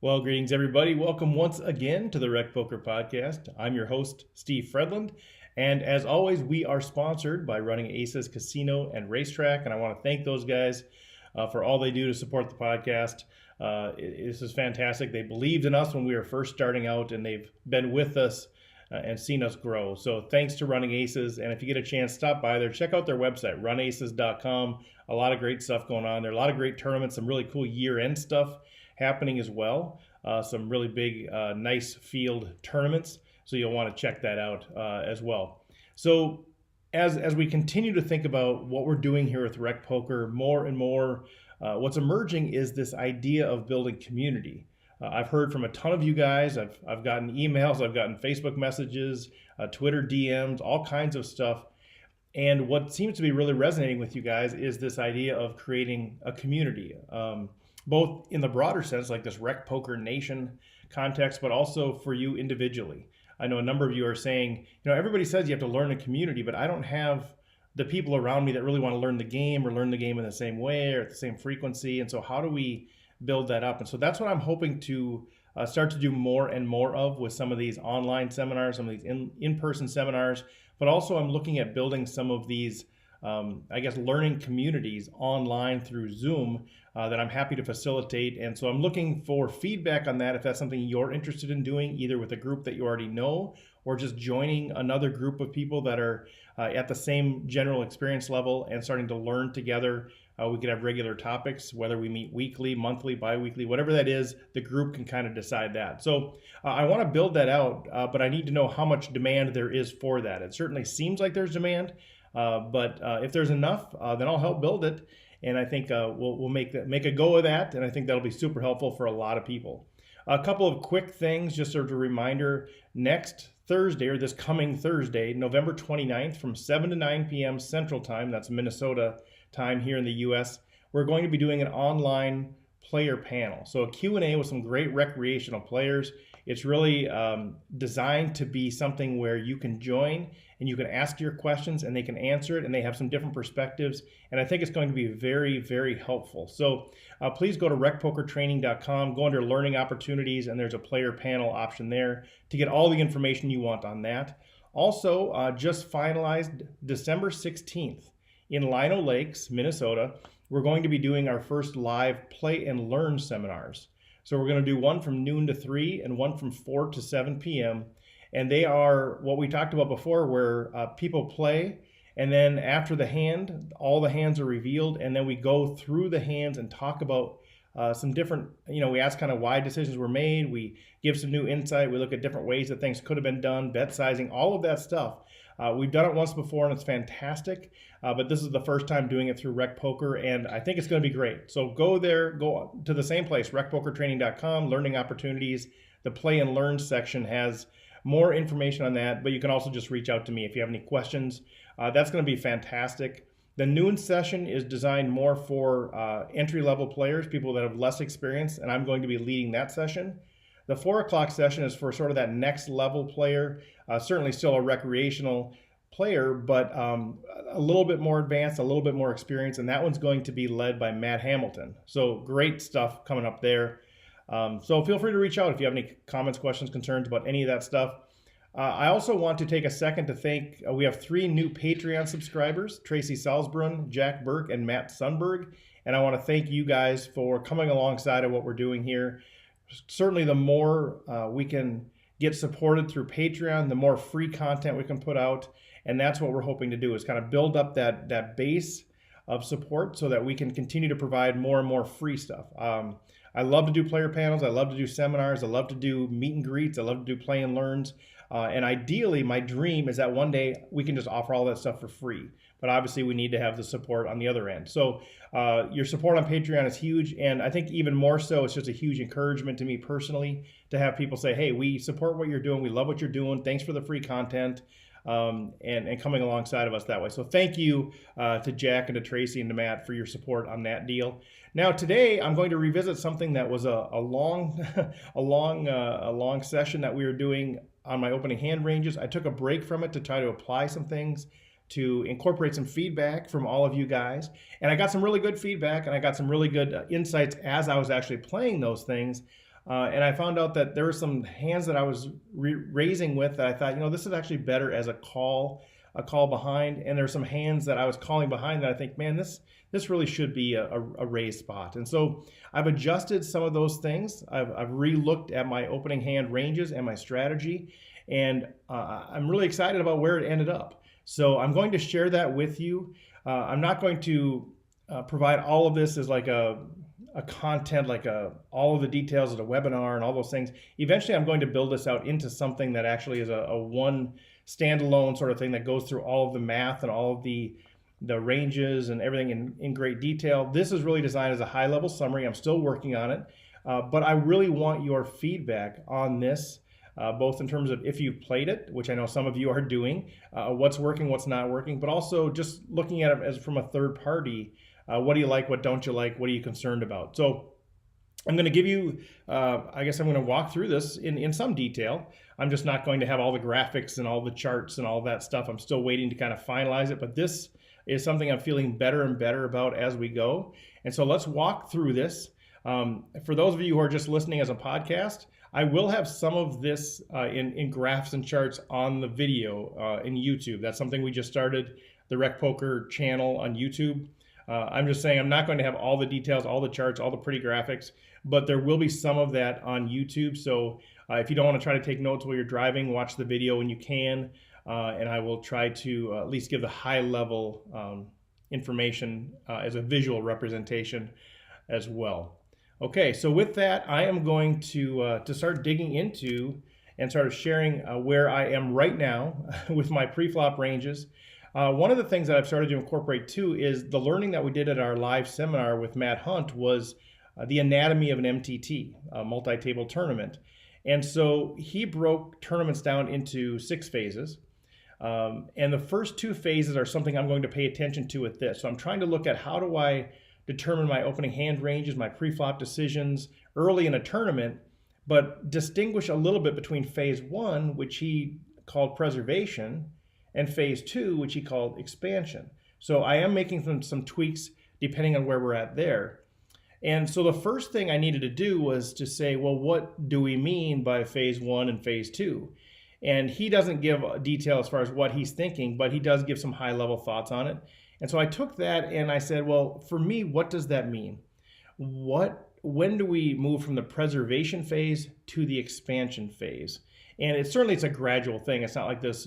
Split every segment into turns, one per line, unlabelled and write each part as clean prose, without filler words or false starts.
Well, greetings, everybody. Welcome once again to the RecPoker podcast. I'm your host, Steve Fredlund. And as always, we are sponsored by Running Aces Casino and Racetrack. And I want to thank those guys for all they do to support the podcast. This is fantastic. They believed in us when we were first starting out, and they've been with us and seen us grow. So thanks to Running Aces. And if you get a chance, stop by there. Check out their website, runaces.com. A lot of great stuff going on there. A lot of great tournaments, some really cool year-end stuff happening as well. Some really big, nice field tournaments. So you'll want to check that out as well. So as we continue to think about what we're doing here with RecPoker, more and more, what's emerging is this idea of building community. I've heard from a ton of you guys. I've gotten emails, I've gotten Facebook messages, Twitter DMs, all kinds of stuff. And what seems to be really resonating with you guys is this idea of creating a community, both in the broader sense, like this RecPoker Nation context, but also for you individually. I know a number of you are saying, everybody says you have to learn a community, but I don't have the people around me that really want to learn the game or learn the game in the same way or at the same frequency. And so how do we build that up? And so that's what I'm hoping to start to do more and more of with some of these online seminars, some of these in-person seminars, but also I'm looking at building some of these learning communities online through Zoom that I'm happy to facilitate. And so I'm looking for feedback on that if that's something you're interested in doing, either with a group that you already know or just joining another group of people that are at the same general experience level and starting to learn together. We could have regular topics, whether we meet weekly, monthly, bi-weekly, whatever that is, the group can kind of decide that. So I want to build that out, but I need to know how much demand there is for that. It certainly seems like there's demand. But if there's enough, then I'll help build it. And I think we'll make a go of that. And I think that'll be super helpful for a lot of people. A couple of quick things, just sort of a reminder. Next Thursday, or this coming Thursday, November 29th from 7 to 9 p.m. Central Time, that's Minnesota time here in the U.S., we're going to be doing an online player panel. So a Q&A with some great recreational players. It's really designed to be something where you can join and you can ask your questions and they can answer it, and they have some different perspectives. And I think it's going to be very, very helpful. So please go to recpokertraining.com, go under learning opportunities, and there's a player panel option there to get all the information you want on that. Also, just finalized December 16th in Lino Lakes, Minnesota, we're going to be doing our first live play and learn seminars. So we're going to do one from noon to 3 and one from 4 to 7 p.m. And they are what we talked about before, where people play, and then after the hand, all the hands are revealed, and then we go through the hands and talk about some different, we ask kind of why decisions were made, we give some new insight, we look at different ways that things could have been done, bet sizing, all of that stuff. We've done it once before and it's fantastic, but this is the first time doing it through RecPoker, and I think it's going to be great. So go there, go to the same place, recpokertraining.com, learning opportunities. The play and learn section has more information on that, but you can also just reach out to me if you have any questions. That's going to be fantastic. The noon session is designed more for entry-level players, people that have less experience, and I'm going to be leading that session. The 4 o'clock session is for sort of that next level player, certainly still a recreational player, but a little bit more advanced, a little bit more experience, and that one's going to be led by Matt Hamilton. So great stuff coming up there. So feel free to reach out if you have any comments, questions, concerns about any of that stuff. I also want to take a second to thank, we have 3 new Patreon subscribers, Tracy Salzbrunn, Jack Burke, and Matt Sundberg. And I want to thank you guys for coming alongside of what we're doing here. Certainly the more we can get supported through Patreon, the more free content we can put out. And that's what we're hoping to do, is kind of build up that base of support so that we can continue to provide more and more free stuff. I love to do player panels. I love to do seminars. I love to do meet and greets. I love to do play and learns. And ideally, my dream is that one day we can just offer all that stuff for free. But obviously, we need to have the support on the other end. So your support on Patreon is huge. And I think even more so, it's just a huge encouragement to me personally to have people say, hey, we support what you're doing. We love what you're doing. Thanks for the free content. And coming alongside of us that way. So thank you to Jack and to Tracy and to Matt for your support on that deal. Now today I'm going to revisit something that was a long session that we were doing on my opening hand ranges. I took a break from it to try to apply some things, to incorporate some feedback from all of you guys. And I got some really good feedback, and I got some really good insights as I was actually playing those things. And I found out that there were some hands that I was raising with that I thought, this is actually better as a call behind. And there's some hands that I was calling behind that I think, man, this really should be a raise spot. And so I've adjusted some of those things. I've re-looked at my opening hand ranges and my strategy, and I'm really excited about where it ended up. So I'm going to share that with you. I'm not going to provide all of this as like a content, like all of the details of the webinar and all those things. Eventually, I'm going to build this out into something that actually is a one standalone sort of thing that goes through all of the math and all of the ranges and everything in great detail. This is really designed as a high-level summary. I'm still working on it, but I really want your feedback on this, both in terms of if you've played it, which I know some of you are doing, what's working, what's not working, but also just looking at it as from a third party. What do you like? What don't you like? What are you concerned about? So I'm going to give you, I guess I'm going to walk through this in some detail. I'm just not going to have all the graphics and all the charts and all that stuff. I'm still waiting to kind of finalize it, but this is something I'm feeling better and better about as we go. And so let's walk through this. For those of you who are just listening as a podcast, I will have some of this in graphs and charts on the video in YouTube. That's something we just started, the RecPoker channel on YouTube. I'm just saying I'm not going to have all the details, all the charts, all the pretty graphics, but there will be some of that on YouTube. So if you don't want to try to take notes while you're driving, watch the video when you can, and I will try to at least give the high level information as a visual representation as well. Okay, so with that, I am going to start digging into and sort of sharing where I am right now with my pre-flop ranges. One of the things that I've started to incorporate too is the learning that we did at our live seminar with Matt Hunt was the anatomy of an MTT, a multi-table tournament. And so he broke tournaments down into 6 phases. And the first 2 phases are something I'm going to pay attention to with this. So I'm trying to look at how do I determine my opening hand ranges, my pre-flop decisions early in a tournament, but distinguish a little bit between phase 1, which he called preservation, and phase 2, which he called expansion. So I am making some tweaks depending on where we're at there. And so the first thing I needed to do was to say, well, what do we mean by phase 1 and phase 2? And he doesn't give detail as far as what he's thinking, but he does give some high level thoughts on it. And so I took that and I said, well, for me, what does that mean? When do we move from the preservation phase to the expansion phase? And it's a gradual thing. It's not like this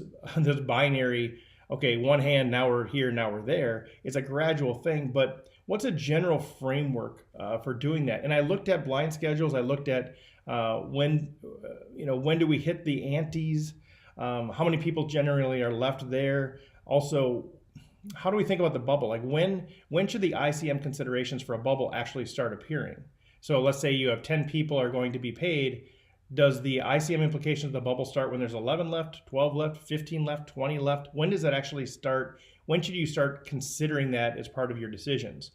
binary, okay, one hand, now we're here, now we're there. It's a gradual thing, but what's a general framework for doing that? And I looked at blind schedules. I looked at when do we hit the antes? How many people generally are left there? Also, how do we think about the bubble? Like when should the ICM considerations for a bubble actually start appearing? So let's say you have 10 people are going to be paid. Does the ICM implications of the bubble start when there's 11 left, 12 left, 15 left, 20 left? When does that actually start? When should you start considering that as part of your decisions?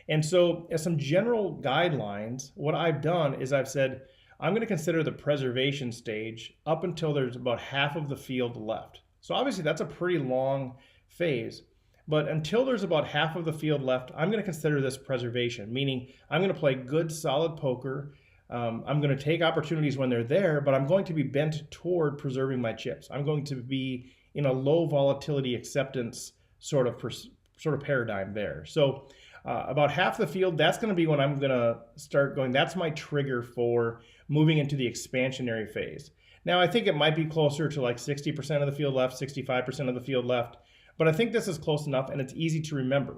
And so as some general guidelines, what I've done is I've said, I'm going to consider the preservation stage up until there's about half of the field left. So obviously that's a pretty long phase. But until there's about half of the field left, I'm going to consider this preservation, meaning I'm going to play good, solid poker. I'm going to take opportunities when they're there, but I'm going to be bent toward preserving my chips. I'm going to be in a low volatility acceptance sort of paradigm there. So about half the field, that's going to be when I'm going to start going. That's my trigger for moving into the expansionary phase. Now, I think it might be closer to like 60% of the field left, 65% of the field left. But I think this is close enough and it's easy to remember.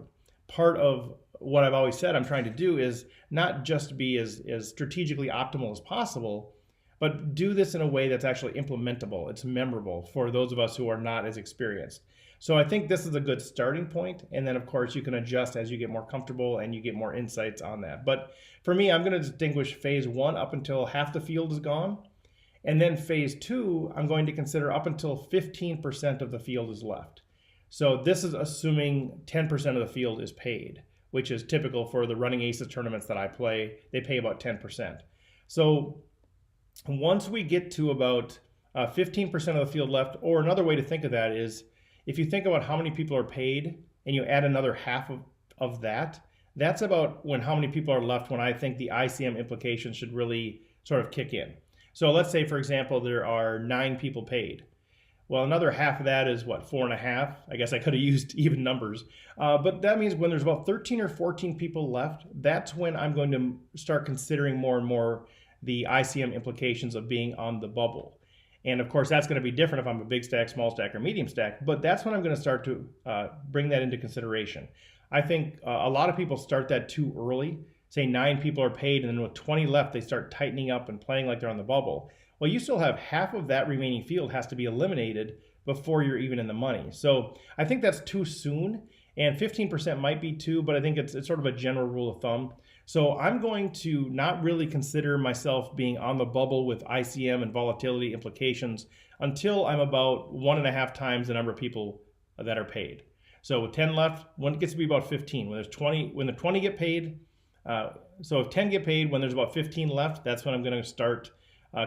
Part of what I've always said I'm trying to do is not just be as strategically optimal as possible, but do this in a way that's actually implementable. It's memorable for those of us who are not as experienced. So I think this is a good starting point. And then of course you can adjust as you get more comfortable and you get more insights on that. But for me, I'm going to distinguish phase 1 up until half the field is gone. And then phase 2, I'm going to consider up until 15% of the field is left. So this is assuming 10% of the field is paid, which is typical for the running aces tournaments that I play. They pay about 10%. So once we get to about 15% of the field left, or another way to think of that is if you think about how many people are paid and you add another half of that, that's about how many people are left when I think the ICM implications should really sort of kick in. So let's say, for example, there are 9 people paid. Well, another half of that is what, 4.5? I guess I could have used even numbers. But that means when there's about 13 or 14 people left, that's when I'm going to start considering more and more the ICM implications of being on the bubble. And of course, that's going to be different if I'm a big stack, small stack, or medium stack, but that's when I'm going to start to bring that into consideration. I think a lot of people start that too early. Say 9 people are paid, and then with 20 left, they start tightening up and playing like they're on the bubble. Well, you still have half of that remaining field has to be eliminated before you're even in the money. So I think that's too soon, and 15% might be too, but I think it's sort of a general rule of thumb. So I'm going to not really consider myself being on the bubble with ICM and volatility implications until I'm about 1.5 times the number of people that are paid. So with 10 left, when it gets to be about 15. When there's 20, when the 20 get paid, so if 10 get paid, when there's about 15 left, that's when I'm going to start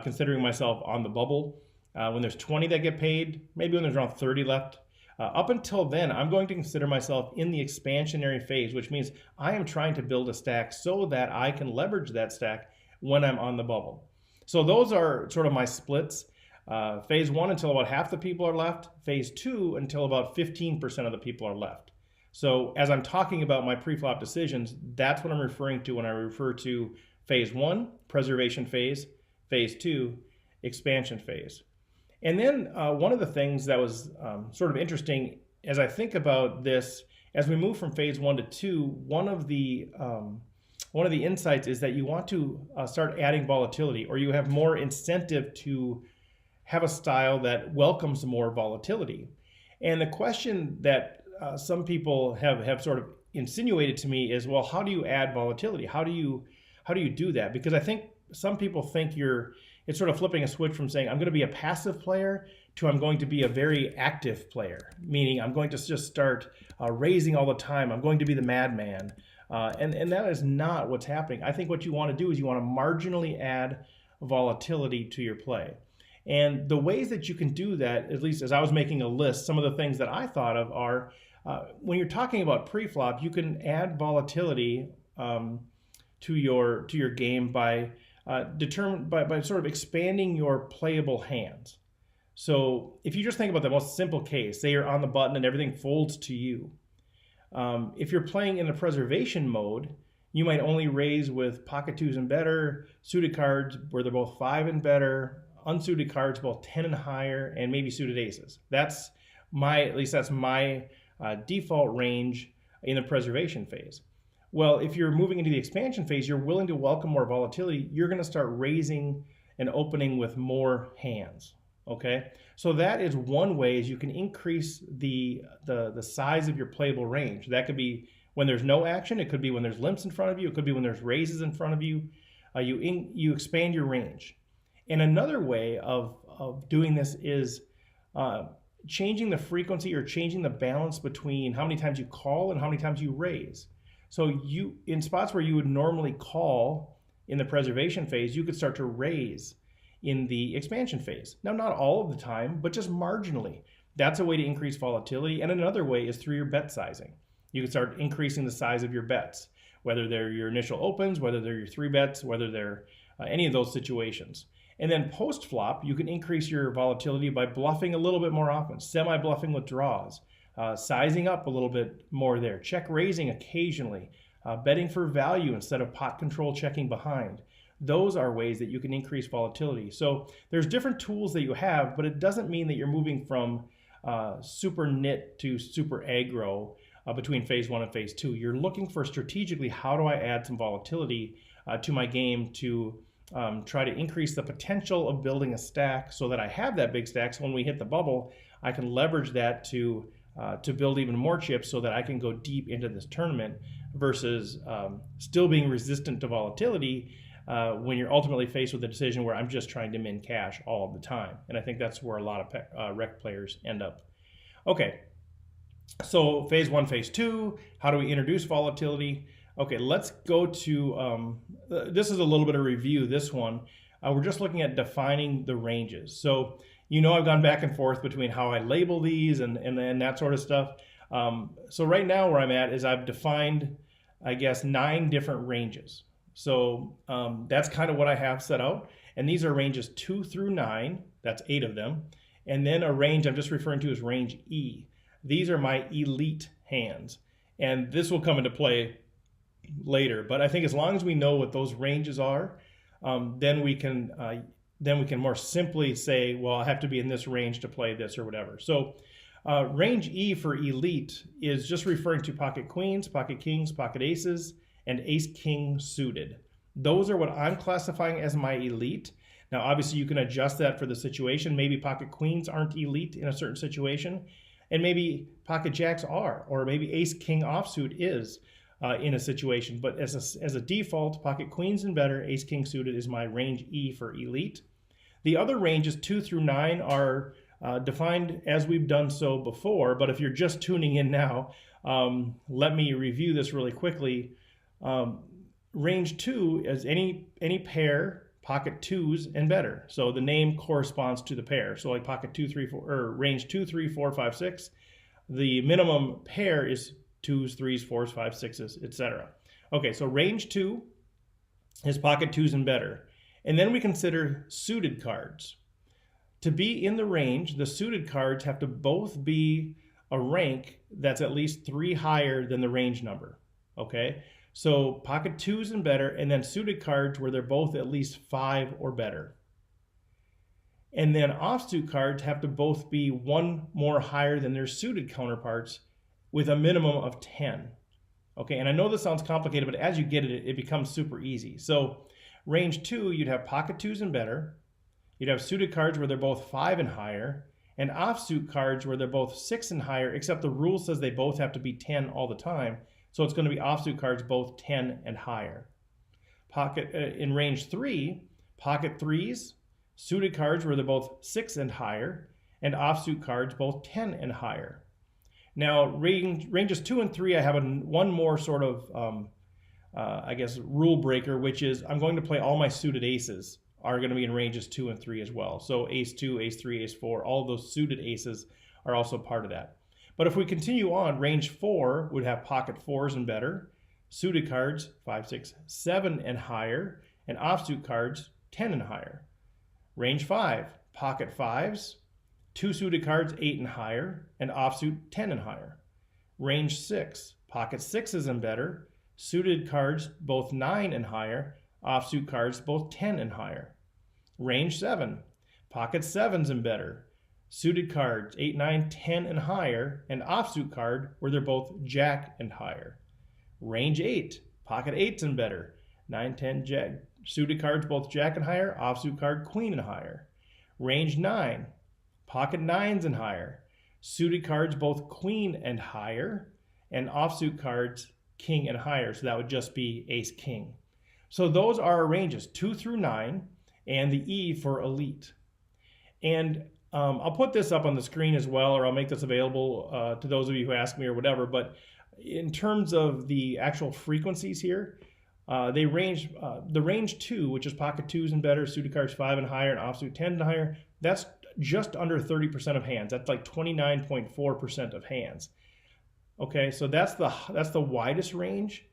considering myself on the bubble. When there's 20 that get paid, maybe when there's around 30 left. Up until then, I'm going to consider myself in the expansionary phase, which means I am trying to build a stack so that I can leverage that stack when I'm on the bubble. So those are sort of my splits. Phase 1 until about half the people are left. Phase 2 until about 15% of the people are left. So as I'm talking about my pre-flop decisions, that's what I'm referring to when I refer to phase 1, preservation phase, phase 2, expansion phase. And then one of the things that was sort of interesting as I think about this, as we move from phase 1 to 2, one of the insights is that you want to start adding volatility, or you have more incentive to have a style that welcomes more volatility. And the question that some people have sort of insinuated to me is, well, how do you add volatility? How do you do that? Because I think some people think it's sort of flipping a switch from saying I'm going to be a passive player to I'm going to be a very active player, meaning I'm going to just start raising all the time. I'm going to be the madman. And that is not what's happening. I think what you want to do is you want to marginally add volatility to your play. And the ways that you can do that, at least as I was making a list, some of the things that I thought of are when you're talking about pre-flop, you can add volatility to your game by sort of expanding your playable hands. So if you just think about the most simple case, say you're on the button and everything folds to you. If you're playing in a preservation mode, you might only raise with pocket 2s and better, suited cards where they're both 5 and better, unsuited cards both 10 and higher, and maybe suited aces. That's my default range in the preservation phase. Well, if you're moving into the expansion phase, you're willing to welcome more volatility, you're going to start raising and opening with more hands. Okay, so that is one way is you can increase the size of your playable range. That could be when there's no action. It could be when there's limps in front of you. It could be when there's raises in front of you. You expand your range. And another way of doing this is changing the frequency or changing the balance between how many times you call and how many times you raise. So you, in spots where you would normally call in the preservation phase, you could start to raise in the expansion phase. Now, not all of the time, but just marginally. That's a way to increase volatility. And another way is through your bet sizing. You can start increasing the size of your bets, whether they're your initial opens, whether they're your 3 bets, whether they're any of those situations. And then post-flop, you can increase your volatility by bluffing a little bit more often, semi-bluffing with draws, sizing up a little bit more there, check raising occasionally, betting for value instead of pot control checking behind. Those are ways that you can increase volatility. So there's different tools that you have, but it doesn't mean that you're moving from super nit to super aggro between phase 1 and phase 2. You're looking for strategically, how do I add some volatility to my game to try to increase the potential of building a stack so that I have that big stack. So when we hit the bubble, I can leverage that to build even more chips so that I can go deep into this tournament versus still being resistant to volatility when you're ultimately faced with a decision where I'm just trying to min cash all of the time. And I think that's where a lot of rec players end up. Okay, so phase 1, phase 2, how do we introduce volatility? Okay, let's go to, this is a little bit of review, this one. We're just looking at defining the ranges. So, I've gone back and forth between how I label these and that sort of stuff. So right now where I'm at is I've defined, I guess, 9 different ranges. So that's kind of what I have set out. And these are ranges 2 through 9. That's 8 of them. And then a range I'm just referring to as range E. These are my elite hands. And this will come into play later. But I think as long as we know what those ranges are, then we can more simply say, well, I have to be in this range to play this or whatever. So range E for elite is just referring to pocket queens, pocket kings, pocket aces, and ace king suited. Those are what I'm classifying as my elite. Now, obviously, you can adjust that for the situation. Maybe pocket queens aren't elite in a certain situation, and maybe pocket jacks are, or maybe ace king offsuit is in a situation. But as a default, pocket queens and better, ace king suited is my range E for elite. The other ranges 2 through 9 are defined as we've done so before, but if you're just tuning in now, let me review this really quickly. Range 2 is any pair, pocket 2s and better. So the name corresponds to the pair. So like pocket 2, 3, 4, or range 2, 3, 4, 5, 6. The minimum pair is 2s, 3s, 4s, 5s, 6s, etc. Okay, so range 2 is pocket 2s and better. And then we consider suited cards. To be in the range, the suited cards have to both be a rank that's at least 3 higher than the range number. Okay, so pocket 2s and better, and then suited cards where they're both at least 5 or better. And then offsuit cards have to both be 1 more higher than their suited counterparts with a minimum of 10. Okay, and I know this sounds complicated, but as you get it, it becomes super easy. So range 2, you'd have pocket 2s and better. You'd have suited cards where they're both 5 and higher, and offsuit cards where they're both 6 and higher, except the rule says they both have to be 10 all the time. So it's going to be offsuit cards both 10 and higher. In range 3, pocket 3s, suited cards where they're both 6 and higher, and offsuit cards both 10 and higher. Now, ranges 2 and 3, I have one more sort of, I guess, rule breaker, which is I'm going to play all my suited aces are going to be in ranges 2 and 3 as well. So ace 2, ace 3, ace 4, all of those suited aces are also part of that. But if we continue on, range 4 would have pocket 4s and better, suited cards 5, 6, 7 and higher, and offsuit cards 10 and higher. Range 5, pocket 5s, 2 suited cards 8 and higher, and offsuit 10 and higher. Range 6, pocket 6s and better, suited cards both 9 and higher, offsuit cards both 10 and higher. Range 7, pocket 7s and better, suited cards 8, 9, 10 and higher, and offsuit card where they're both jack and higher. Range 8, pocket 8s and better, 9, 10, jack, suited cards both jack and higher, offsuit card queen and higher. Range 9, pocket 9s and higher, suited cards both queen and higher, and offsuit cards king and higher. So that would just be ace king. So those are our ranges 2 through 9 and the E for elite. And I'll put this up on the screen as well, or I'll make this available to those of you who ask me or whatever. But in terms of the actual frequencies here, they range, the range 2, which is pocket 2s and better, suited cards 5 and higher, and offsuit 10 and higher, that's just under 30% of hands. That's like 29.4% of hands. Okay, so that's the widest range.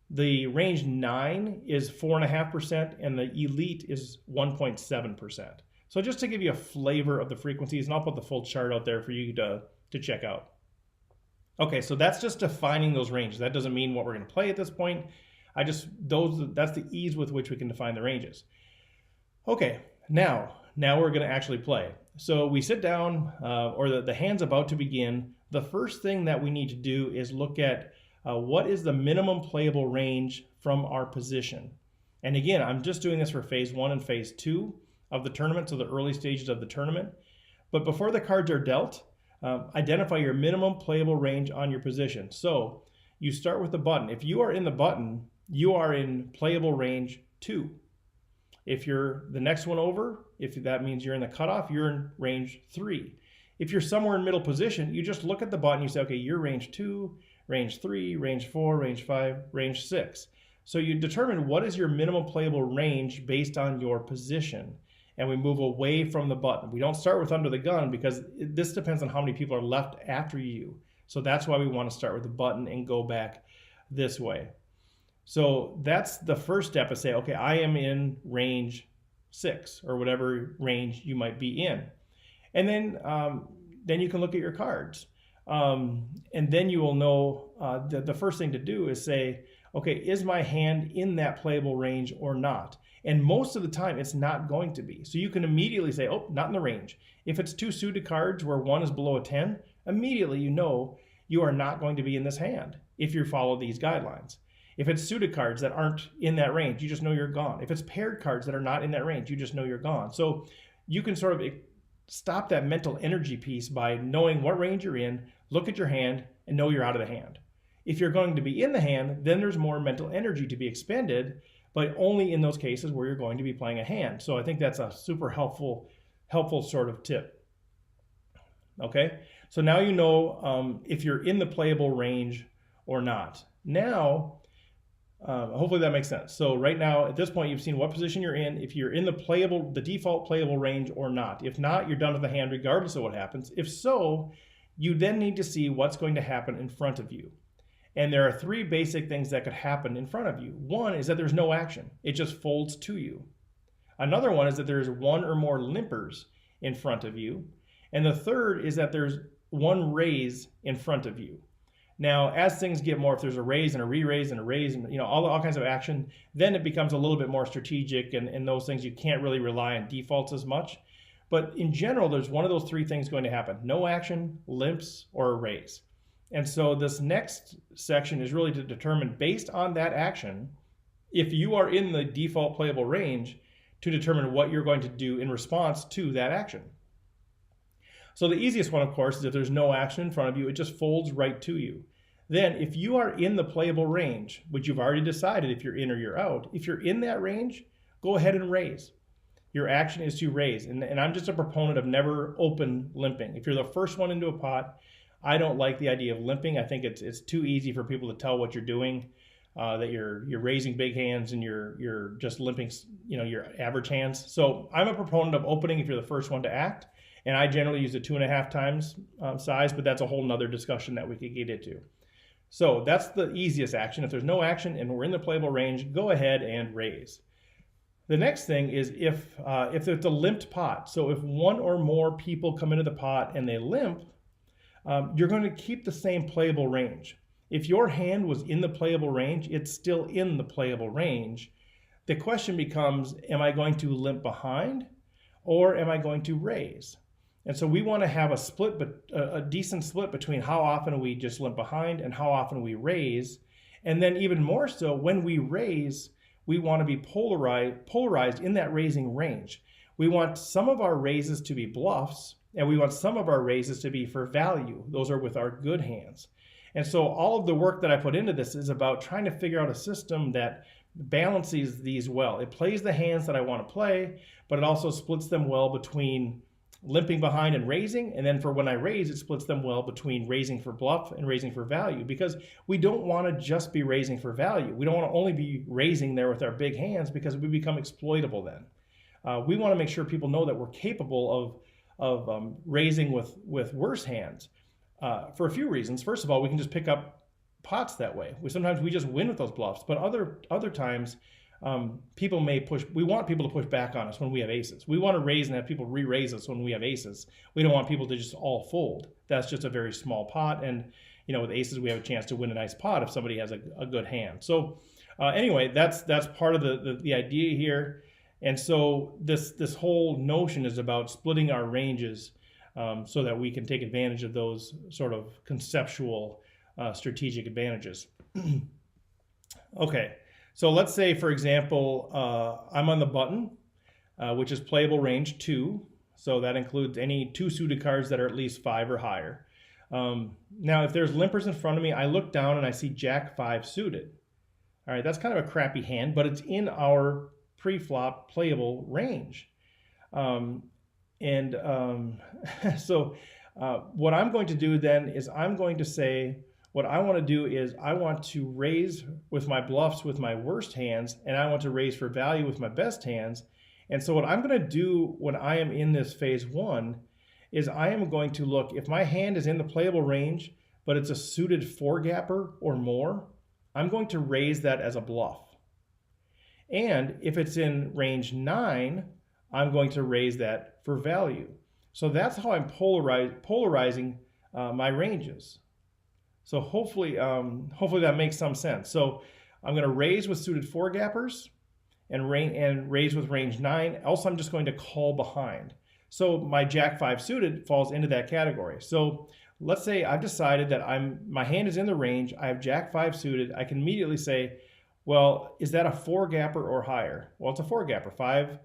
The range 9 is 4.5%, and the elite is 1.7%. So just to give you a flavor of the frequencies, and I'll put the full chart out there for you to check out. Okay, so that's just defining those ranges. That doesn't mean what we're going to play at this point. That's the ease with which we can define the ranges. Okay, now we're going to actually play. So we sit down, or the hand's about to begin. The first thing that we need to do is look at what is the minimum playable range from our position. And again, I'm just doing this for phase 1 and phase 2 of the tournament, so the early stages of the tournament. But before the cards are dealt, identify your minimum playable range on your position. So you start with the button. If you are in the button, you are in playable range 2. If you're the next one over, if that means you're in the cutoff, you're in range 3. If you're somewhere in middle position, you just look at the button, you say, okay, you're range 2, range 3, range 4, range 5, range 6. So you determine what is your minimum playable range based on your position, and we move away from the button. We don't start with under the gun because this depends on how many people are left after you. So that's why we want to start with the button and go back this way. So that's the first step, is say, okay, I am in range 6 or whatever range you might be in. And then you can look at your cards. And then you will know the first thing to do is say, okay, is my hand in that playable range or not? And most of the time, it's not going to be. So you can immediately say, oh, not in the range. If it's 2 suited cards where one is below a 10, immediately you know you are not going to be in this hand if you follow these guidelines. If it's suited cards that aren't in that range, you just know you're gone. If it's paired cards that are not in that range, you just know you're gone. So you can sort of stop that mental energy piece by knowing what range you're in, look at your hand, and know you're out of the hand. If you're going to be in the hand, then there's more mental energy to be expended, but only in those cases where you're going to be playing a hand. So I think that's a super helpful sort of tip. Okay, so now you know if you're in the playable range or not. Now, hopefully that makes sense. So right now, at this point, you've seen what position you're in, if you're in the default playable range or not. If not, you're done with the hand regardless of what happens. If so, you then need to see what's going to happen in front of you. And there are 3 basic things that could happen in front of you. One is that there's no action. It just folds to you. Another one is that there's 1 or more limpers in front of you. And the third is that there's 1 raise in front of you. Now, as things get more, if there's a raise and a re-raise and a raise and all kinds of action, then it becomes a little bit more strategic, and those things you can't really rely on defaults as much. But in general, there's one of those 3 things going to happen: no action, limps, or a raise. And so this next section is really to determine, based on that action, if you are in the default playable range, to determine what you're going to do in response to that action. So the easiest one, of course, is if there's no action in front of you, it just folds right to you. Then if you are in the playable range, which you've already decided if you're in or you're out, if you're in that range, go ahead and raise. Your action is to raise. And I'm just a proponent of never open limping. If you're the first one into a pot, I don't like the idea of limping. I think it's too easy for people to tell what you're doing, that you're raising big hands and you're just limping, your average hands. So I'm a proponent of opening if you're the first one to act. And I generally use a 2.5 times size, but that's a whole nother discussion that we could get into. So that's the easiest action. If there's no action and we're in the playable range, go ahead and raise. The next thing is if it's a limped pot. So if 1 or more people come into the pot and they limp, you're going to keep the same playable range. If your hand was in the playable range, it's still in the playable range. The question becomes, am I going to limp behind or am I going to raise? And so we want to have a decent split between how often we just limp behind and how often we raise. And then even more so, when we raise, we want to be polarized in that raising range. We want some of our raises to be bluffs, and we want some of our raises to be for value. Those are with our good hands. And so all of the work that I put into this is about trying to figure out a system that balances these well. It plays the hands that I want to play, but it also splits them well between limping behind and raising. And then for when I raise, it splits them well between raising for bluff and raising for value, because we don't want to just be raising for value. We don't want to only be raising there with our big hands, because we become exploitable then. We want to make sure people know that we're capable of raising with worse hands for a few reasons. First of all, we can just pick up pots that way. Sometimes we just win with those bluffs, but other times people may push. We want people to push back on us when we have aces. We want to raise and have people re-raise us when we have aces. We don't want people to just all fold. That's just a very small pot, and with aces we have a chance to win a nice pot if somebody has a good hand. So anyway, that's part of the idea here. And so this whole notion is about splitting our ranges so that we can take advantage of those sort of conceptual strategic advantages. Okay, so let's say, for example, I'm on the button, which is playable range 2. So that includes any 2 suited cards that are at least 5 or higher. Now, if there's limpers in front of me, I look down and I see Jack 5 suited. All right, that's kind of a crappy hand, but it's in our pre-flop playable range. So what I'm going to do then is I'm going to say, what I want to do is I want to raise with my bluffs with my worst hands, and I want to raise for value with my best hands. And so what I'm going to do when I am in this phase 1 is I am going to look, if my hand is in the playable range, but it's a suited 4-gapper or more, I'm going to raise that as a bluff. And if it's in range 9, I'm going to raise that for value. So that's how I'm polarizing my ranges. So hopefully that makes some sense. So I'm going to raise with suited 4-gappers and raise with range 9. Else I'm just going to call behind. So my Jack 5 suited falls into that category. So let's say I've decided that my hand is in the range. I have Jack 5 suited. I can immediately say, well, is that a 4-gapper or higher? Well, it's a 4-gapper. 5.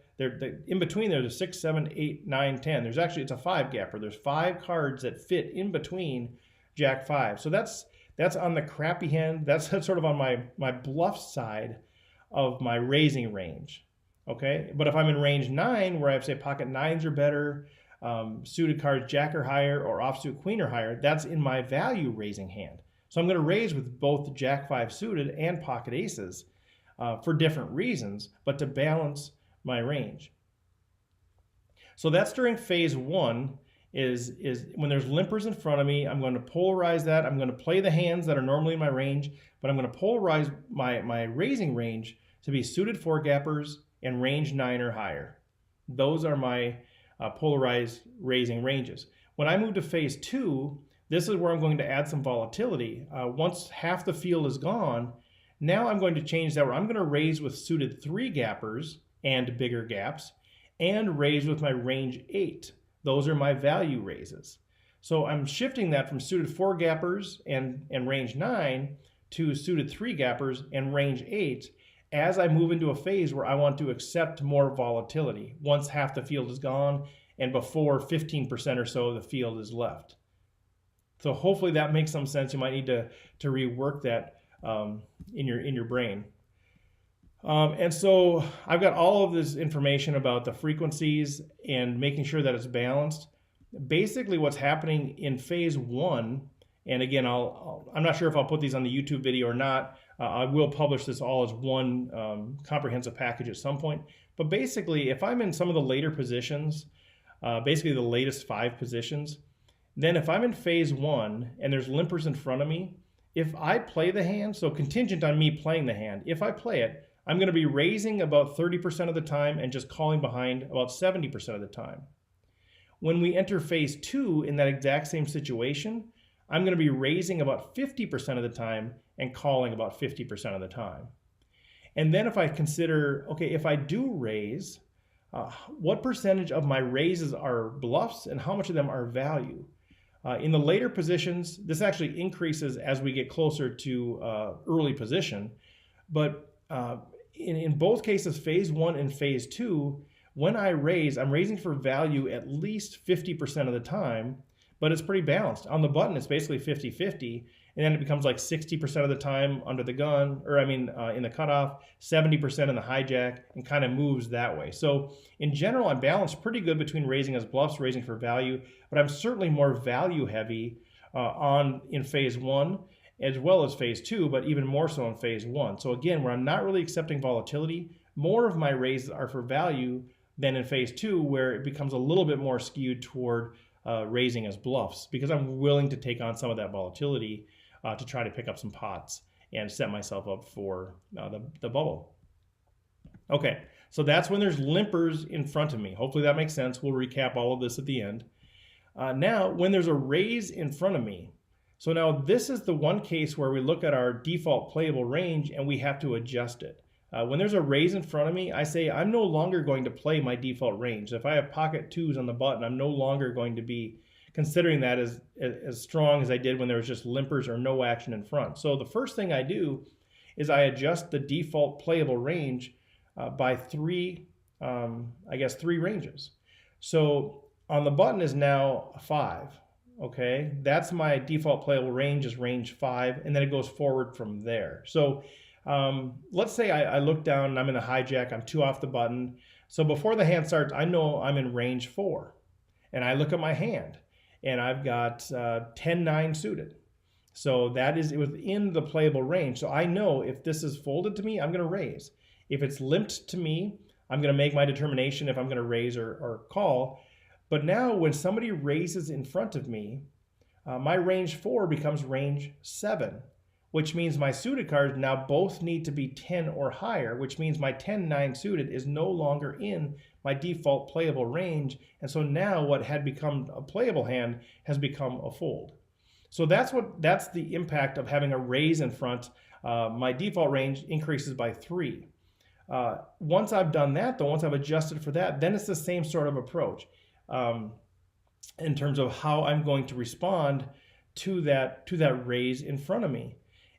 In between there, there's 6, 7, 8, 9, 10. It's a 5-gapper. There's 5 cards that fit in between Jack 5. So that's on the crappy hand. That's sort of on my bluff side of my raising range. Okay, but if I'm in range 9, where I say pocket 9s are better, suited cards Jack or higher, or offsuit Queen or higher, that's in my value raising hand. So I'm going to raise with both Jack 5 suited and pocket aces for different reasons, but to balance my range. So that's during phase 1. Is when there's limpers in front of me, I'm going to polarize that. I'm going to play the hands that are normally in my range, but I'm going to polarize my raising range to be suited 4-gappers and range 9 or higher. Those are my polarized raising ranges. When I move to phase 2, this is where I'm going to add some volatility. Once half the field is gone, now I'm going to change that where I'm going to raise with suited 3-gappers and bigger gaps and raise with my range 8. Those are my value raises. So I'm shifting that from suited 4-gappers and range 9 to suited 3-gappers and range 8 as I move into a phase where I want to accept more volatility once half the field is gone and before 15% or so of the field is left. So hopefully that makes some sense. You might need to rework that in your brain. And so I've got all of this information about the frequencies and making sure that it's balanced. Basically what's happening in phase 1, and again, I'm not sure if I'll put these on the YouTube video or not. I will publish this all as one comprehensive package at some point. But basically, if I'm in some of the later positions, basically the latest 5 positions, then if I'm in phase 1 and there's limpers in front of me, if I play the hand, so contingent on me playing the hand, if I play it, I'm going to be raising about 30% of the time and just calling behind about 70% of the time. When we enter phase 2 in that exact same situation, I'm going to be raising about 50% of the time and calling about 50% of the time. And then if I consider, okay, if I do raise, what percentage of my raises are bluffs and how much of them are value? In the later positions, this actually increases as we get closer to early position. But in both cases, phase 1 and phase 2, when I raise, I'm raising for value at least 50% of the time, but it's pretty balanced. On the button, it's basically 50-50, and then it becomes like 60% of the time under the gun, or in the cutoff, 70% in the hijack, and kind of moves that way. So in general, I'm balanced pretty good between raising as bluffs, raising for value, but I'm certainly more value heavy in phase 1 as well as phase 2, but even more so in phase 1. So again, where I'm not really accepting volatility, more of my raises are for value than in phase 2, where it becomes a little bit more skewed toward raising as bluffs, because I'm willing to take on some of that volatility to try to pick up some pots and set myself up for the bubble. Okay, so that's when there's limpers in front of me. Hopefully that makes sense. We'll recap all of this at the end. Now, when there's a raise in front of me, so now this is the one case where we look at our default playable range and we have to adjust it. When there's a raise in front of me, I say I'm no longer going to play my default range. If I have pocket 2s on the button, I'm no longer going to be considering that as strong as I did when there was just limpers or no action in front. So the first thing I do is I adjust the default playable range by three ranges. So on the button is now a 5. Okay, that's my default playable range, is range 5, and then it goes forward from there. So let's say I look down and I'm in the hijack, I'm 2 off the button. So before the hand starts, I know I'm in range 4. And I look at my hand and I've got 10-9 suited. So that is within the playable range. So I know if this is folded to me, I'm going to raise. If it's limped to me, I'm going to make my determination if I'm going to raise or call. But now when somebody raises in front of me, my range 4 becomes range 7. which means my suited cards now both need to be 10 or higher, which means my 10-9 suited is no longer in my default playable range. And so now what had become a playable hand has become a fold. So that's the impact of having a raise in front. My default range increases by 3. Once I've done that, though, once I've adjusted for that, then it's the same sort of approach in terms of how I'm going to respond to that raise in front of me.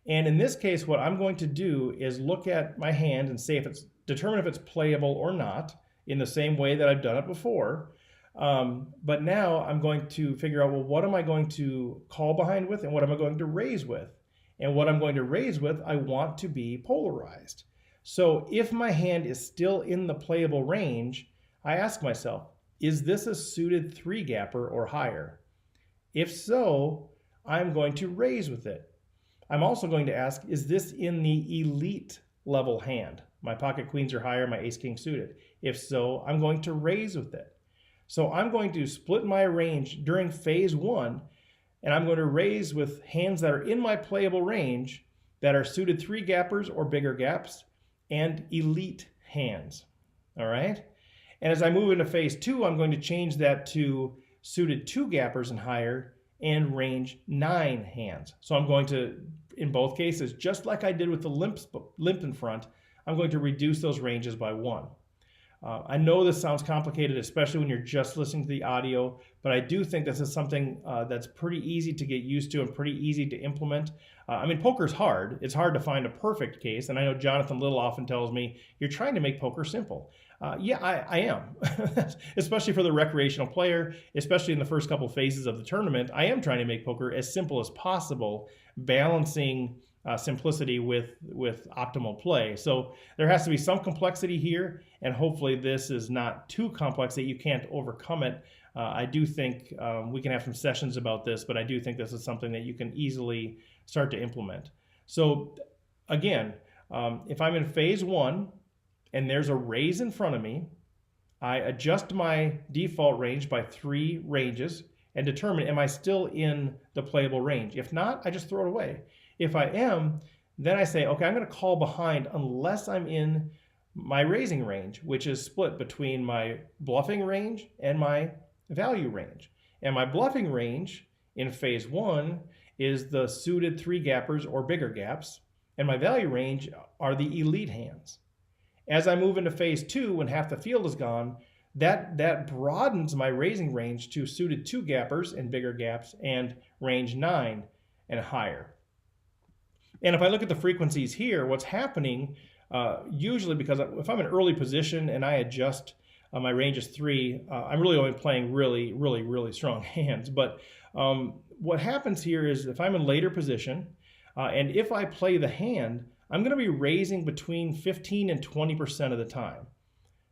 And in this case, what I'm going to do is look at my hand and say determine if it's playable or not, in the same way that I've done it before. But now I'm going to figure out, well, what am I going to call behind with and what am I going to raise with? And what I'm going to raise with, I want to be polarized. So if my hand is still in the playable range, I ask myself, is this a suited 3-gapper or higher? If so, I'm going to raise with it. I'm also going to ask, is this in the elite level hand? My pocket queens are higher, my ace king suited. If so, I'm going to raise with it. So I'm going to split my range during phase 1, and I'm going to raise with hands that are in my playable range that are suited 3-gappers or bigger gaps and elite hands. All right? And as I move into phase 2, I'm going to change that to suited 2-gappers and higher and range 9 hands. So I'm going to, in both cases, just like I did with the limp in front, I'm going to reduce those ranges by 1. I know this sounds complicated, especially when you're just listening to the audio, but I do think this is something that's pretty easy to get used to and pretty easy to implement. I mean, poker's hard. It's hard to find a perfect case, and I know Jonathan Little often tells me, you're trying to make poker simple. Yeah, I am, especially for the recreational player, especially in the first couple phases of the tournament. I am trying to make poker as simple as possible, balancing simplicity with optimal play. So there has to be some complexity here, and hopefully this is not too complex that you can't overcome it. I do think we can have some sessions about this, but I do think this is something that you can easily start to implement. So again, if I'm in phase 1 and there's a raise in front of me, I adjust my default range by 3 ranges and determine, am I still in the playable range? If not, I just throw it away. If I am, then I say, okay, I'm going to call behind unless I'm in my raising range, which is split between my bluffing range and my value range. And my bluffing range in phase 1 is the suited 3-gappers or bigger gaps, and my value range are the elite hands. As I move into phase 2, when half the field is gone, that broadens my raising range to suited 2-gappers and bigger gaps and range 9 and higher. And if I look at the frequencies here, what's happening, usually because if I'm in early position and I adjust my range is 3, I'm really only playing really, really, really strong hands. But what happens here is if I'm in later position, and if I play the hand, I'm going to be raising between 15 and 20% of the time.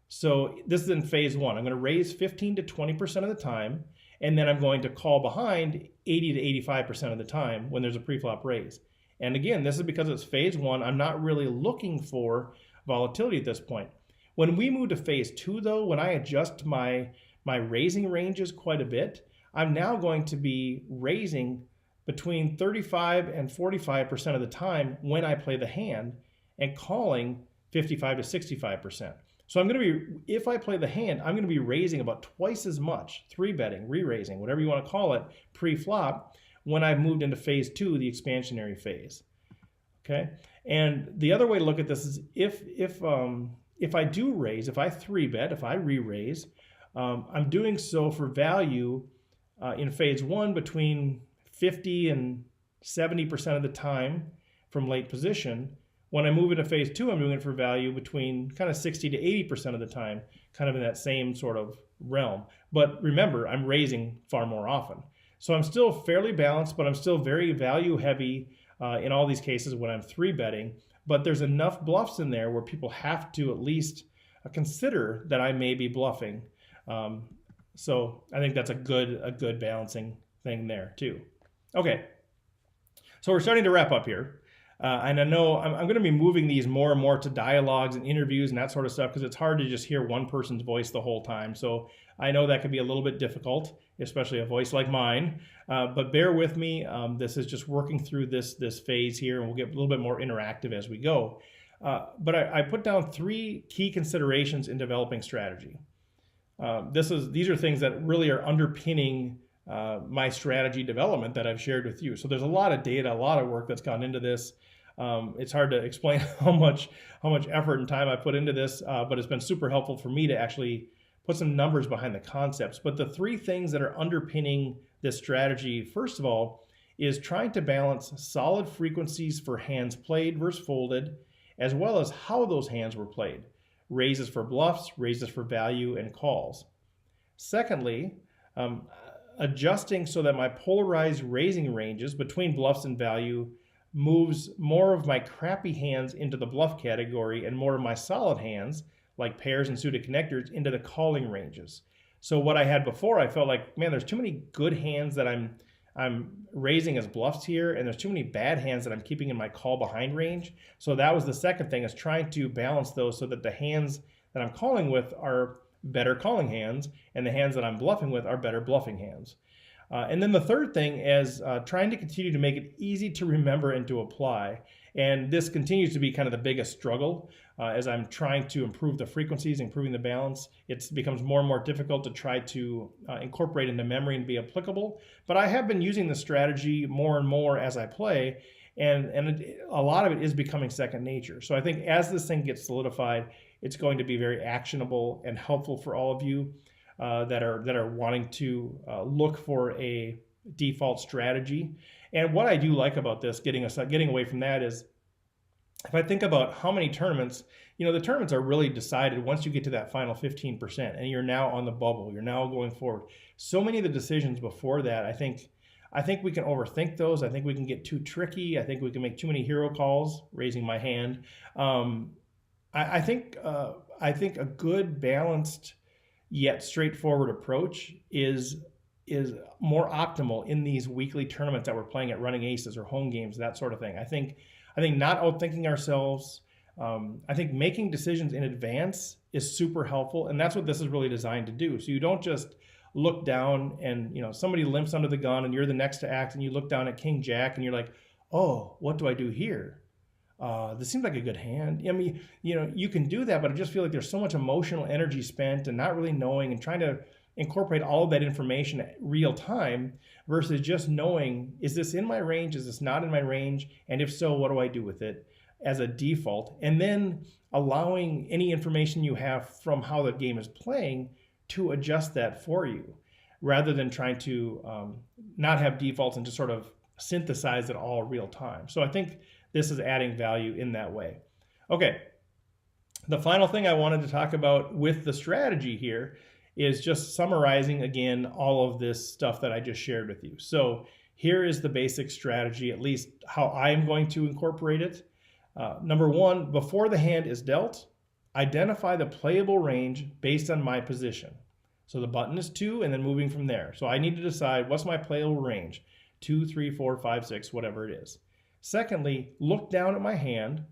So this is in phase 1. I'm going to raise 15 to 20% of the time, and then I'm going to call behind 80 to 85% of the time when there's a pre-flop raise. And again, this is because it's phase 1. I'm not really looking for volatility at this point. When we move to phase 2, though, when I adjust my raising ranges quite a bit, I'm now going to be raising between 35 and 45% of the time when I play the hand and calling 55 to 65%. So I'm going to be, if I play the hand, I'm going to be raising about twice as much, 3-betting, re-raising, whatever you want to call it, pre-flop, when I've moved into phase 2, the expansionary phase. Okay, and the other way to look at this is if I do raise, if I 3-bet, if I re-raise, I'm doing so for value in phase 1 between 50 and 70% of the time from late position. When I move into phase 2, I'm doing it for value between kind of 60 to 80% of the time, kind of in that same sort of realm. But remember, I'm raising far more often. So I'm still fairly balanced, but I'm still very value heavy in all these cases when I'm 3-betting. But there's enough bluffs in there where people have to at least consider that I may be bluffing. So I think that's a good balancing thing there too. Okay, so we're starting to wrap up here. And I know I'm going to be moving these more and more to dialogues and interviews and that sort of stuff because it's hard to just hear one person's voice the whole time. So I know that could be a little bit difficult, especially a voice like mine. But bear with me. This is just working through this phase here, and we'll get a little bit more interactive as we go. But I put down 3 key considerations in developing strategy. These are things that really are underpinning my strategy development that I've shared with you. So there's a lot of data, a lot of work that's gone into this. It's hard to explain how much effort and time I put into this, but it's been super helpful for me to actually put some numbers behind the concepts. But the 3 things that are underpinning this strategy, first of all, is trying to balance solid frequencies for hands played versus folded, as well as how those hands were played. Raises for bluffs, raises for value, and calls. Secondly, adjusting so that my polarized raising ranges between bluffs and value moves more of my crappy hands into the bluff category and more of my solid hands, like pairs and suited connectors, into the calling ranges. So what I had before, I felt like, man, there's too many good hands that I'm raising as bluffs here, and there's too many bad hands that I'm keeping in my call behind range. So that was the second thing, is trying to balance those so that the hands that I'm calling with are better calling hands, and the hands that I'm bluffing with are better bluffing hands. And then the third thing is trying to continue to make it easy to remember and to apply. And this continues to be kind of the biggest struggle as I'm trying to improve the frequencies, improving the balance. It becomes more and more difficult to try to incorporate into memory and be applicable. But I have been using the strategy more and more as I play, and a lot of it is becoming second nature. So I think as this thing gets solidified, it's going to be very actionable and helpful for all of you that are wanting to look for a default strategy. And what I do like about this, getting away from that, is if I think about how many tournaments, the tournaments are really decided once you get to that final 15%, and you're now on the bubble, you're now going forward. So many of the decisions before that, I think we can overthink those. I think we can get too tricky. I think we can make too many hero calls, raising my hand. I think a good, balanced, yet straightforward approach is more optimal in these weekly tournaments that we're playing at Running Aces or home games, that sort of thing. I think not outthinking ourselves. I think making decisions in advance is super helpful, and that's what this is really designed to do. So you don't just look down and somebody limps under the gun and you're the next to act, and you look down at King Jack and you're like, oh, what do I do here? This seems like a good hand. I mean, you can do that, but I just feel like there's so much emotional energy spent and not really knowing and trying to incorporate all of that information at real time versus just knowing, is this in my range? Is this not in my range? And if so, what do I do with it as a default? And then allowing any information you have from how the game is playing to adjust that for you, rather than trying to not have defaults and just sort of synthesize it all real time. So I think this is adding value in that way. Okay, the final thing I wanted to talk about with the strategy here is just summarizing again all of this stuff that I just shared with you. So here is the basic strategy, at least how I'm going to incorporate it. Number 1, before the hand is dealt, identify the playable range based on my position. So the button is 2 and then moving from there. So I need to decide, what's my playable range? 2, 3, 4, 5, 6, whatever it is. Secondly, look down at my hand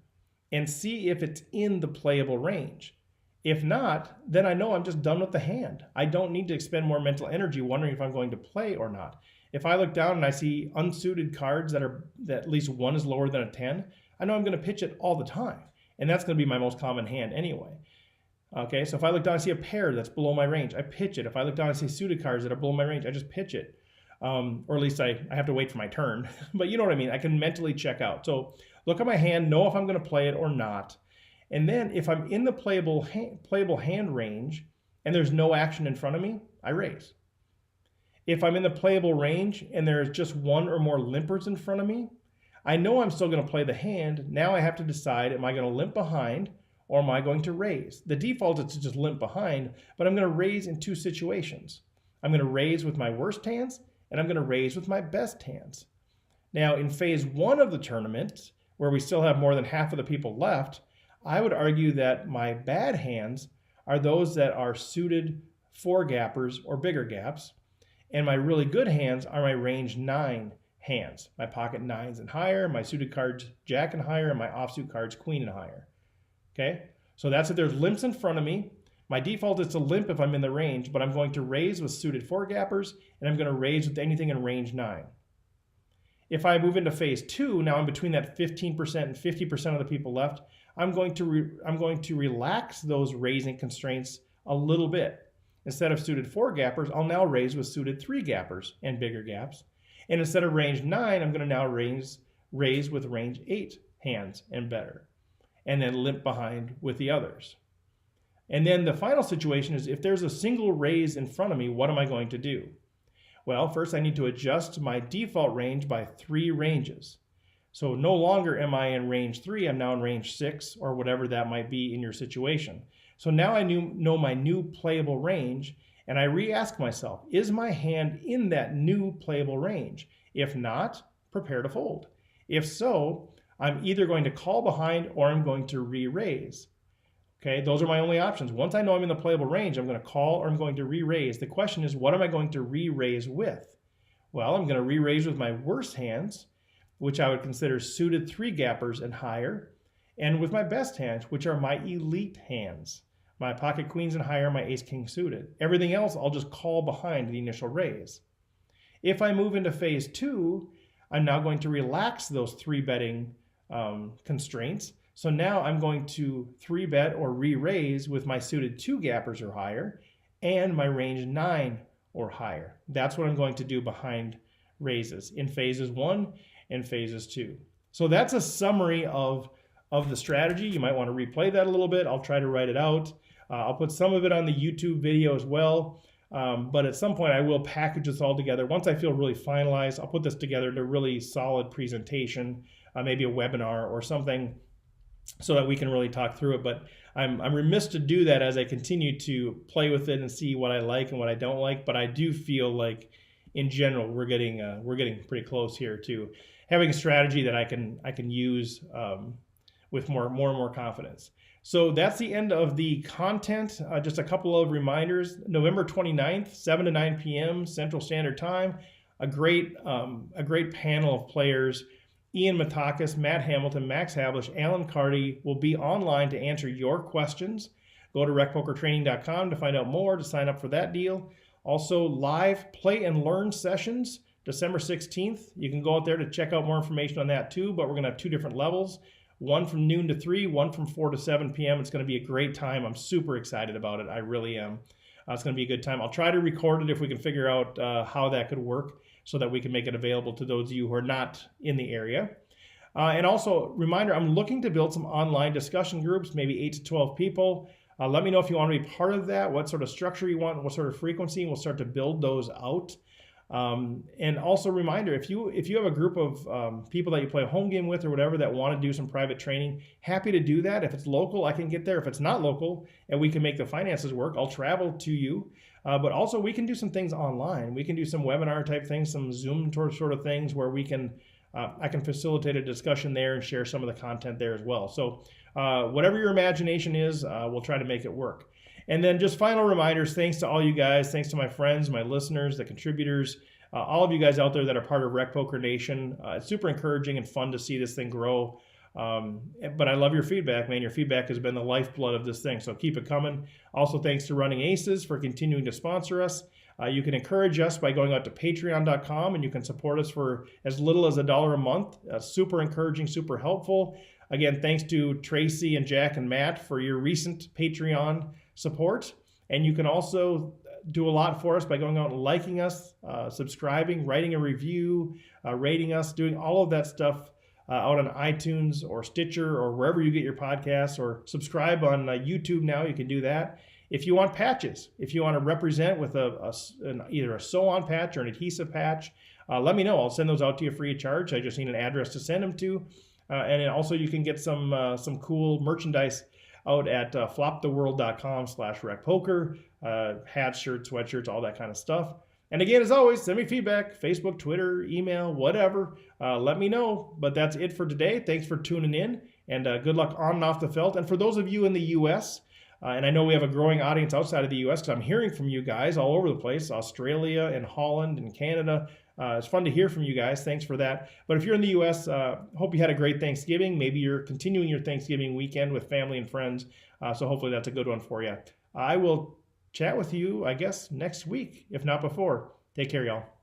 and see if it's in the playable range. If not, then I know I'm just done with the hand. I don't need to expend more mental energy wondering if I'm going to play or not. If I look down and I see unsuited cards that at least one is lower than a 10, I know I'm going to pitch it all the time. And that's going to be my most common hand anyway. Okay, so if I look down and see a pair that's below my range, I pitch it. If I look down and see suited cards that are below my range, I just pitch it. Or at least I have to wait for my turn. But you know what I mean? I can mentally check out. So look at my hand, know if I'm going to play it or not. And then if I'm in the playable hand range and there's no action in front of me, I raise. If I'm in the playable range and there's just one or more limpers in front of me, I know I'm still going to play the hand. Now I have to decide, am I going to limp behind or am I going to raise? The default is to just limp behind, but I'm going to raise in 2 situations. I'm going to raise with my worst hands, and I'm going to raise with my best hands. Now, in phase 1 of the tournament, where we still have more than half of the people left, I would argue that my bad hands are those that are suited 4 gappers or bigger gaps, and my really good hands are my range 9 hands. My pocket nines and higher, my suited cards jack and higher, and my offsuit cards queen and higher. Okay, so that's if there's limps in front of me. My default is to limp if I'm in the range, but I'm going to raise with suited 4-gappers, and I'm going to raise with anything in range 9. If I move into phase 2, now I'm between that 15% and 50% of the people left, I'm going to relax those raising constraints a little bit. Instead of suited 4-gappers, I'll now raise with suited 3-gappers and bigger gaps. And instead of range 9, I'm going to now raise with range 8 hands and better, and then limp behind with the others. And then the final situation is if there's a single raise in front of me, what am I going to do? Well, first I need to adjust my default range by 3 ranges. So no longer am I in range 3, I'm now in range 6, or whatever that might be in your situation. So now I know my new playable range, and I re-ask myself, is my hand in that new playable range? If not, prepare to fold. If so, I'm either going to call behind or I'm going to re-raise. Okay, those are my only options. Once I know I'm in the playable range, I'm going to call or I'm going to re-raise. The question is, what am I going to re-raise with? Well, I'm going to re-raise with my worst hands, which I would consider suited 3-gappers and higher, and with my best hands, which are my elite hands. My pocket queens and higher, my ace-king suited. Everything else, I'll just call behind the initial raise. If I move into phase 2, I'm now going to relax those 3-betting constraints. So now I'm going to 3-bet or re-raise with my suited 2-gappers or higher and my range 9 or higher. That's what I'm going to do behind raises in phases 1 and phases 2. So that's a summary of the strategy. You might want to replay that a little bit. I'll try to write it out. I'll put some of it on the YouTube video as well. But at some point I will package this all together. Once I feel really finalized, I'll put this together into a really solid presentation, maybe a webinar or something, so that we can really talk through it. But I'm remiss to do that as I continue to play with it and see what I like and what I don't like. But I do feel like in general we're getting pretty close here to having a strategy that I can use with more and more confidence. So that's the end of the content. Just a couple of reminders. November 29th, 7 to 9 p.m. Central Standard Time. A great panel of players. Ian Matakis, Matt Hamilton, Max Havlish, Alan Carty will be online to answer your questions. Go to RecPokerTraining.com to find out more, to sign up for that deal. Also, live play and learn sessions, December 16th. You can go out there to check out more information on that too, but we're going to have 2 different levels. One from noon to 3, one from 4 to 7 p.m. It's going to be a great time. I'm super excited about it. I really am. It's going to be a good time. I'll try to record it if we can figure out how that could work, so that we can make it available to those of you who are not in the area. And also, reminder, I'm looking to build some online discussion groups, maybe 8 to 12 people. Let me know if you want to be part of that, what sort of structure you want, what sort of frequency, and we'll start to build those out. And also, reminder, if you have a group of people that you play a home game with or whatever that want to do some private training, happy to do that. If it's local, I can get there. If it's not local and we can make the finances work, I'll travel to you. But also we can do some things online. We can do some webinar type things, some Zoom sort of things where we can, I can facilitate a discussion there and share some of the content there as well. So whatever your imagination is, we'll try to make it work. And then just final reminders, thanks to all you guys, thanks to my friends, my listeners, the contributors, all of you guys out there that are part of RecPoker Nation. It's super encouraging and fun to see this thing grow. But I love your feedback, man. Your feedback has been the lifeblood of this thing, so keep it coming. Also, thanks to Running Aces for continuing to sponsor us. You can encourage us by going out to patreon.com, and you can support us for as little as $1 a month. Super encouraging, super helpful. Again, thanks to Tracy and Jack and Matt for your recent Patreon support. And you can also do a lot for us by going out and liking us, subscribing, writing a review, rating us, doing all of that stuff out on iTunes or Stitcher or wherever you get your podcasts, or subscribe on YouTube now. You can do that. If you want patches, if you want to represent with either a sew-on patch or an adhesive patch, let me know. I'll send those out to you free of charge. I just need an address to send them to. And then also you can get some cool merchandise out at floptheworld.com/RecPoker, hats, shirts, sweatshirts, all that kind of stuff. And again, as always, send me feedback, Facebook, Twitter, email, whatever. Let me know. But that's it for today. Thanks for tuning in, and good luck on and off the felt. And for those of you in the U.S., and I know we have a growing audience outside of the U.S. because I'm hearing from you guys all over the place, Australia and Holland and Canada, It's fun to hear from you guys. Thanks for that. But if you're in the U.S., hope you had a great Thanksgiving. Maybe you're continuing your Thanksgiving weekend with family and friends. So hopefully that's a good one for you. I will chat with you, I guess, next week, if not before. Take care, y'all.